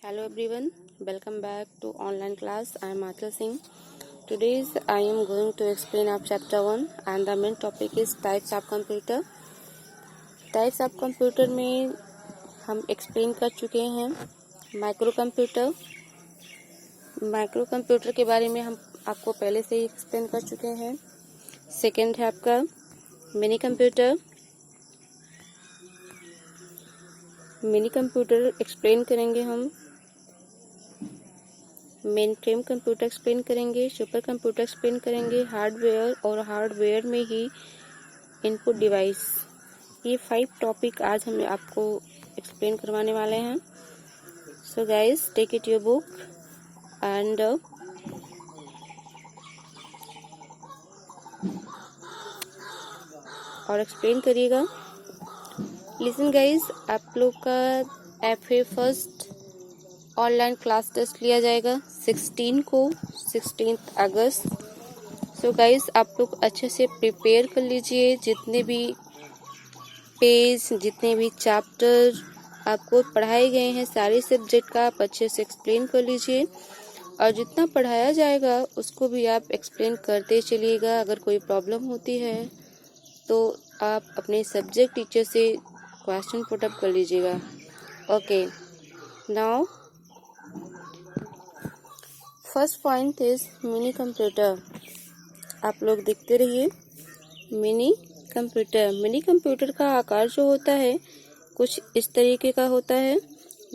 Hello everyone, welcome back to online class. I am Achal Singh. Today I am going to explain our chapter 1 and the main topic is types of computer. Types of computer में हम explain कर चुके हैं micro computer. Micro computer के बारे में हम आपको पहले से ही एक्सप्लेन कर चुके हैं। सेकेंड है आपका mini computer. Mini computer explain करेंगे हम। मेन फ्रेम कंप्यूटर एक्सप्लेन करेंगे, सुपर कंप्यूटर एक्सप्लेन करेंगे, हार्डवेयर और हार्डवेयर में ही इनपुट डिवाइस। ये 5 टॉपिक आज हम आपको एक्सप्लेन करवाने वाले हैं। So guys take it your book and और एक्सप्लेन करिएगा। लिसन गाइस, आप लोग का FA first online class test लिया जाएगा 16 अगस्त। सो गाइस आप लोग अच्छे से प्रिपेयर कर लीजिए। जितने भी पेज, जितने भी चैप्टर आपको पढ़ाए गए हैं सारे सब्जेक्ट का आप अच्छे से एक्सप्लेन कर लीजिए और जितना पढ़ाया जाएगा उसको भी आप एक्सप्लेन करते चलिएगा। अगर कोई प्रॉब्लम होती है तो आप अपने सब्जेक्ट टीचर से क्वेश्चन पुट अप कर लीजिएगा। Okay, now first point is mini computer. आप लोग देखते रहिए। मिनी कंप्यूटर, मिनी कंप्यूटर का आकार जो होता है कुछ इस तरीके का होता है,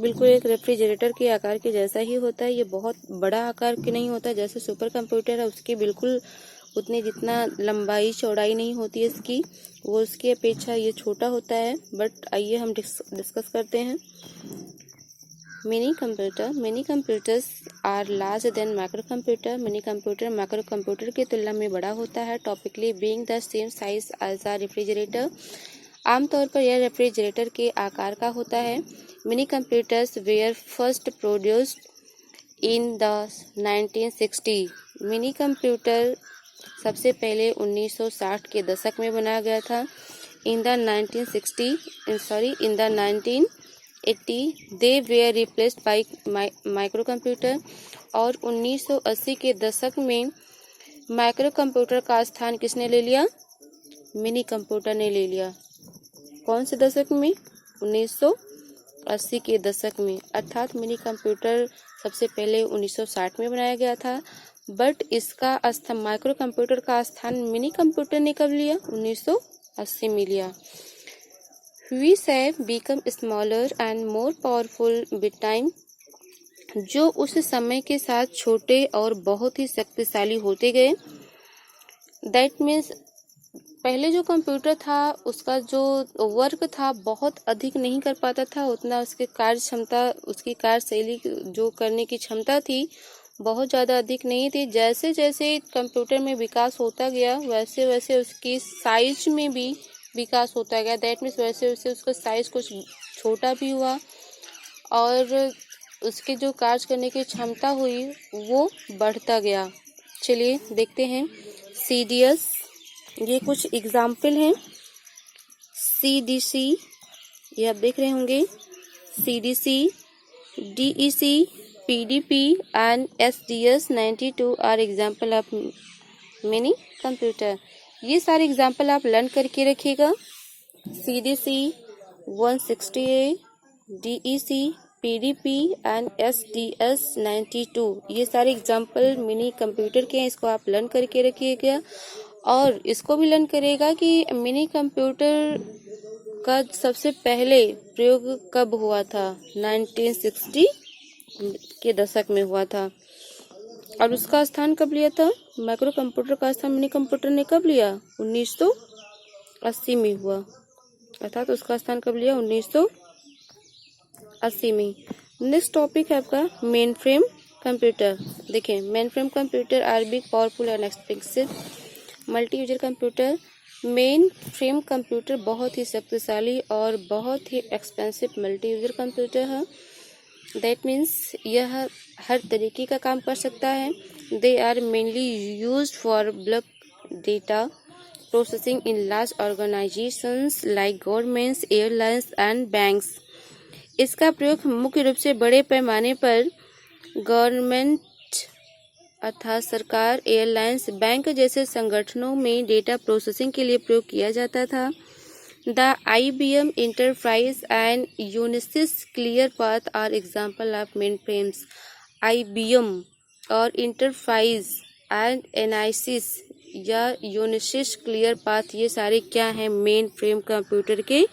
बिल्कुल एक रेफ्रिजरेटर के आकार के जैसा ही होता है। ये बहुत बड़ा आकार के नहीं होता, जैसे सुपर कंप्यूटर है उसकी बिल्कुल उतने जितना लंबाई चौड़ाई नहीं होती है इसकी, वो उसकी अपेक्षा ये छोटा होता है। बट आइए हम डिस्कस करते हैं। Mini computer, mini computers are large than micro computer. Mini computer micro computer की तुलना में बड़ा होता है। Typically being the same size as a refrigerator. आमतौर पर यह रेफ्रिजरेटर के आकार का होता है। Mini computers were first produced in the 1960। Mini computer सबसे पहले 1960 के दशक में बनाया गया था। In the 1980 they were replaced by micro computer. और 1980 के दशक में माइक्रो कंप्यूटर का स्थान किसने ले लिया? मिनी कंप्यूटर ने ले लिया। कौन से दशक में? 1980 के दशक में। अर्थात मिनी कंप्यूटर सबसे पहले 1960 में बनाया गया था, बट इसका स्थान माइक्रो कंप्यूटर का स्थान मिनी कंप्यूटर ने कब लिया? 1980 में लिया। Which have become smaller and more powerful with time, जो उस समय के साथ छोटे और बहुत ही शक्तिशाली होते गए। That means पहले जो कंप्यूटर था उसका जो वर्क था बहुत अधिक नहीं कर पाता था, उतना उसकी कार्य क्षमता, उसकी कार्यशैली जो करने की क्षमता थी बहुत ज़्यादा अधिक नहीं थी। जैसे जैसे कंप्यूटर में विकास होता गया वैसे वैसे उसकी साइज में भी विकास होता गया। दैट मीन्स वैसे वैसे उसका साइज कुछ छोटा भी हुआ और उसके जो कार्य करने की क्षमता हुई वो बढ़ता गया। चलिए देखते हैं। CDS, ये कुछ एग्जाम्पल हैं। CDC, ये आप देख रहे होंगे। CDC, DEC, PDP and SDS92 are example of mini computer. ये सारे एग्जाम्पल आप लर्न करके रखिएगा। CDC 160A, DEC, PDP and SDS92, ये सारे एग्जाम्पल मिनी कंप्यूटर के हैं। इसको आप लर्न करके रखिएगा और इसको भी लर्न करिएगा कि मिनी कंप्यूटर का सबसे पहले प्रयोग कब हुआ था? 1960 के दशक में हुआ था। और उसका स्थान कब लिया था? माइक्रो कंप्यूटर का स्थान मिनी कंप्यूटर ने कब लिया? 1980 में हुआ। अर्थात उसका स्थान कब लिया? 1980 में। नेक्स्ट टॉपिक है आपका मेन फ्रेम कंप्यूटर। देखें, main frame computer are big, powerful and expensive multi user computer. Main frame computer बहुत ही शक्तिशाली और बहुत ही एक्सपेंसिव मल्टी यूजर कंप्यूटर है। दैट मीन्स यह हर तरीके का काम कर सकता है। They are mainly used for bulk data processing in large organizations like governments, airlines and banks. इसका प्रयोग मुख्य रूप से बड़े पैमाने पर गवर्नमेंट अर्थात सरकार, एयरलाइंस, बैंक जैसे संगठनों में डेटा प्रोसेसिंग के लिए प्रयोग किया जाता था। The IBM Enterprise and Unisys ClearPath are example of mainframes. IBM और Enterprise and Unisys या Unisys ClearPath ये सारे क्या हैं? मेन फ्रेम कंप्यूटर के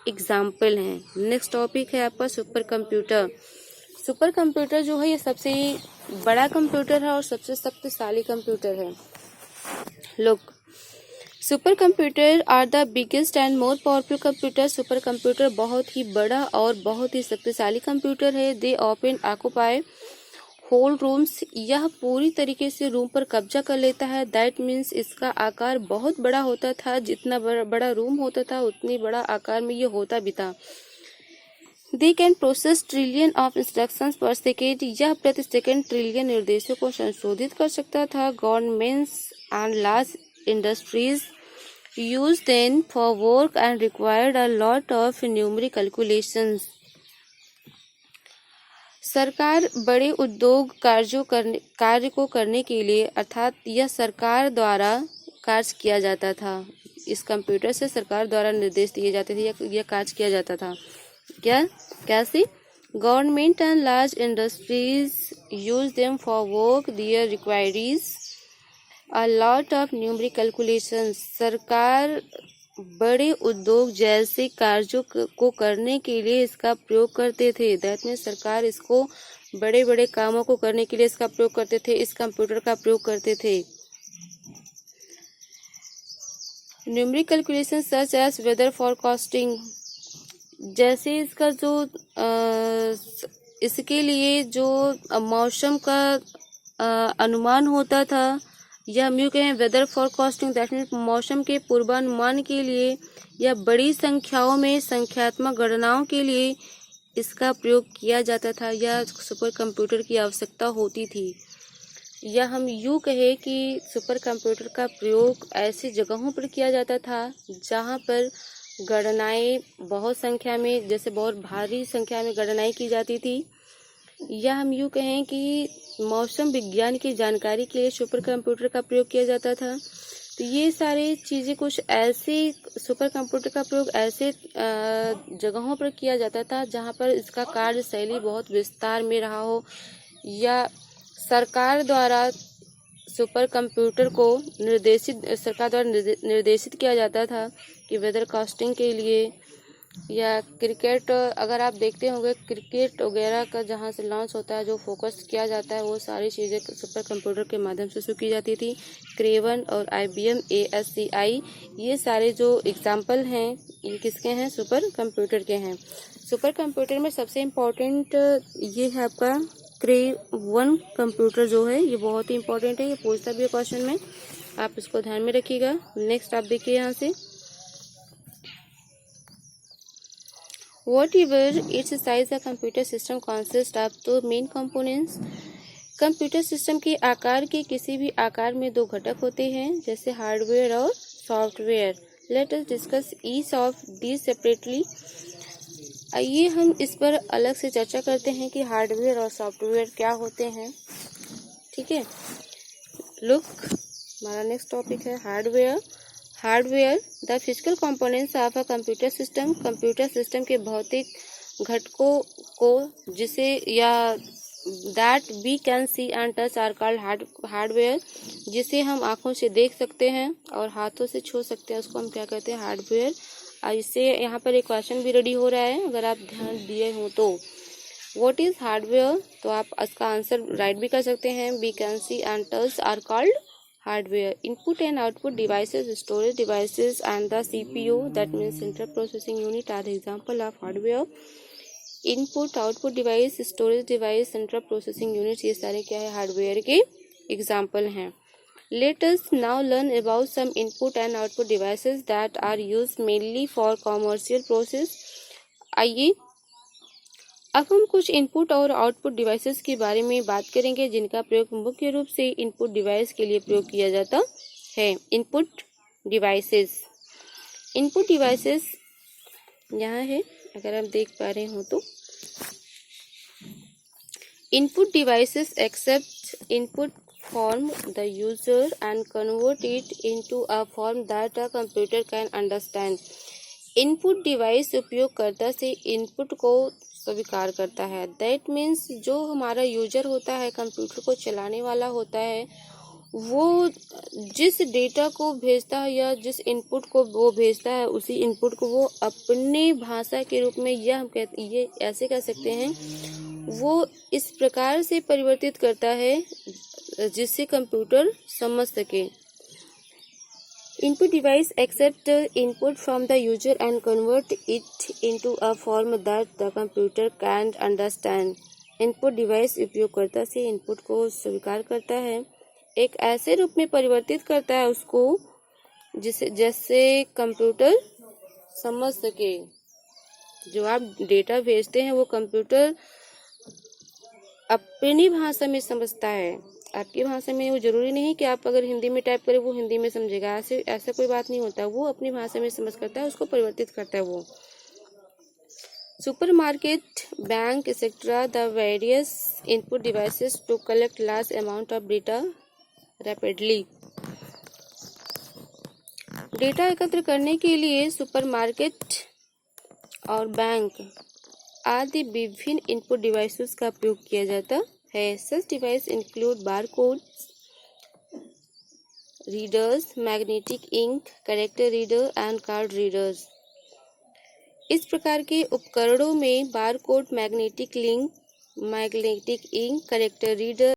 एग्जाम्पल हैं। नेक्स्ट टॉपिक है आपका सुपर कंप्यूटर। सुपर कंप्यूटर जो है ये सबसे बड़ा कंप्यूटर है और सबसे शक्तिशाली कंप्यूटर है। लोग super computer are the biggest and more powerful computer. Super computer बहुत ही बड़ा और बहुत ही शक्तिशाली कंप्यूटर है। They often occupy whole rooms. यह पूरी तरीके से रूम पर कब्जा कर लेता है। दैट मीन्स इसका आकार बहुत बड़ा होता था। जितना बड़ा रूम होता था उतनी बड़ा आकार में ये होता भी था। They can process trillion of instructions पर सेकेंड। यह प्रति सेकेंड ट्रिलियन निर्देशों को संशोधित कर सकता था। Governments and large industries use them for work and required a lot of numeric calculations. सरकार बड़े उद्योग कार्य को करने के लिए अर्थात यह सरकार द्वारा कार्य किया जाता था। इस कंप्यूटर से सरकार द्वारा निर्देश दिए जाते थे, यह कार्य किया जाता था। कैसे? Government and large industries use them for work their requirements a lot of numeric calculations. सरकार बड़े उद्योग जैसे कार्यों को करने के लिए इसका प्रयोग करते थे। दैट मीन्स सरकार इसको बड़े बड़े कामों को करने के लिए इसका प्रयोग करते थे, इस कंप्यूटर का प्रयोग करते थे। Numeric calculation such as weather forecasting. जैसे इसका जो इसके लिए जो मौसम का अनुमान होता था, या हम यूँ कहें वेदर फोरकास्टिंग, दैट मीन्स मौसम के पूर्वानुमान के लिए या बड़ी संख्याओं में संख्यात्मक गणनाओं के लिए इसका प्रयोग किया जाता था या सुपर कंप्यूटर की आवश्यकता होती थी। या हम यूँ कहें कि सुपर कंप्यूटर का प्रयोग ऐसी जगहों पर किया जाता था जहाँ पर गणनाएं बहुत संख्या में, जैसे बहुत भारी संख्या में गणनाएं की जाती थी। या हम यूँ कहें कि मौसम विज्ञान की जानकारी के लिए सुपर कंप्यूटर का प्रयोग किया जाता था। तो ये सारी चीज़ें कुछ ऐसे सुपर कंप्यूटर का प्रयोग ऐसे जगहों पर किया जाता था जहाँ पर इसका कार्यशैली बहुत विस्तार में रहा हो, या सरकार द्वारा सुपर कंप्यूटर को सरकार द्वारा निर्देशित किया जाता था कि वेदर कास्टिंग के लिए, या क्रिकेट, अगर आप देखते होंगे क्रिकेट वगैरह का जहाँ से लॉन्च होता है, जो फोकस किया जाता है, वो सारी चीज़ें सुपर कंप्यूटर के माध्यम से शुरू की जाती थी। क्रेवन और IBM ASCI ये सारे जो एग्जाम्पल हैं ये किसके हैं? सुपर कंप्यूटर के हैं। सुपर कंप्यूटर में सबसे इम्पोर्टेंट ये है आपका क्रेवन कंप्यूटर जो है, ये बहुत ही इंपॉर्टेंट है, ये पूछता भी है क्वेश्चन में, आप इसको ध्यान में रखिएगा। नेक्स्ट आप देखिए यहाँ से, Whatever its size, a computer system consists of two main components. Computer system के आकार के किसी भी आकार में दो घटक होते हैं, जैसे हार्डवेयर और software. Let us discuss each of these separately. आइए हम इस पर अलग से चर्चा करते हैं कि हार्डवेयर और सॉफ्टवेयर क्या होते हैं। ठीक है, लुक, हमारा नेक्स्ट टॉपिक है hardware. Hardware the physical components of a computer system. Computer system के भौतिक घटकों को जिसे या that we can see and touch are called hardware. जिसे हम आँखों से देख सकते हैं और हाथों से छू सकते हैं, उसको हम क्या कहते हैं? हार्डवेयर। इससे यहाँ पर एक क्वेश्चन भी रेडी हो रहा है, अगर आप ध्यान दिए हो तो। What is hardware? तो आप इसका आंसर राइट भी कर सकते हैं। We can see and touch are called hardware. Input and output devices, storage devices and the CPU, that means central processing unit, are the example of hardware. Input, output device, storage device, central processing units, ये सारे क्या है? Hardware के example हैं। Let us now learn about some input and output devices that are used mainly for commercial process. आइए अब हम कुछ इनपुट और आउटपुट डिवाइसेस के बारे में बात करेंगे, जिनका प्रयोग मुख्य रूप से इनपुट डिवाइस के लिए प्रयोग किया जाता है। इनपुट डिवाइसेस, इनपुट डिवाइसेस यहाँ है, अगर आप देख पा रहे हो तो Input devices accept input from the user and convert it into a form that a computer can understand. Input device उपयोगकर्ता से इनपुट को स्वीकार करता है. दैट मीन्स जो हमारा यूजर होता है, कंप्यूटर को चलाने वाला होता है, वो जिस डेटा को भेजता है या जिस इनपुट को वो भेजता है, उसी इनपुट को वो अपने भाषा के रूप में, या हम ये ऐसे कह सकते हैं, वो इस प्रकार से परिवर्तित करता है जिससे कंप्यूटर समझ सके. Input device accept input from the user and convert it into a form that the computer can understand. Input device उपयोगकर्ता से इनपुट को स्वीकार करता है, एक ऐसे रूप में परिवर्तित करता है उसको जैसे कंप्यूटर समझ सके. जो आप डेटा भेजते हैं वो कंप्यूटर अपनी भाषा में समझता है. आपकी भाषा में वो जरूरी नहीं कि आप अगर हिंदी में टाइप करें वो हिंदी में समझेगा, ऐसा कोई बात नहीं होता. वो अपनी भाषा में समझ करता है, उसको परिवर्तित करता है. वो supermarket, bank etcetera the various input devices to collect large amount of data rapidly. Data एकत्र करने के लिए सुपरमार्केट और बैंक आदि विभिन्न इनपुट डिवाइसेस का उपयोग किया जाता है. Such devices include barcodes, readers, magnetic ink, character reader and card readers. इस प्रकार के उपकरणों में barcode, magnetic ink, character reader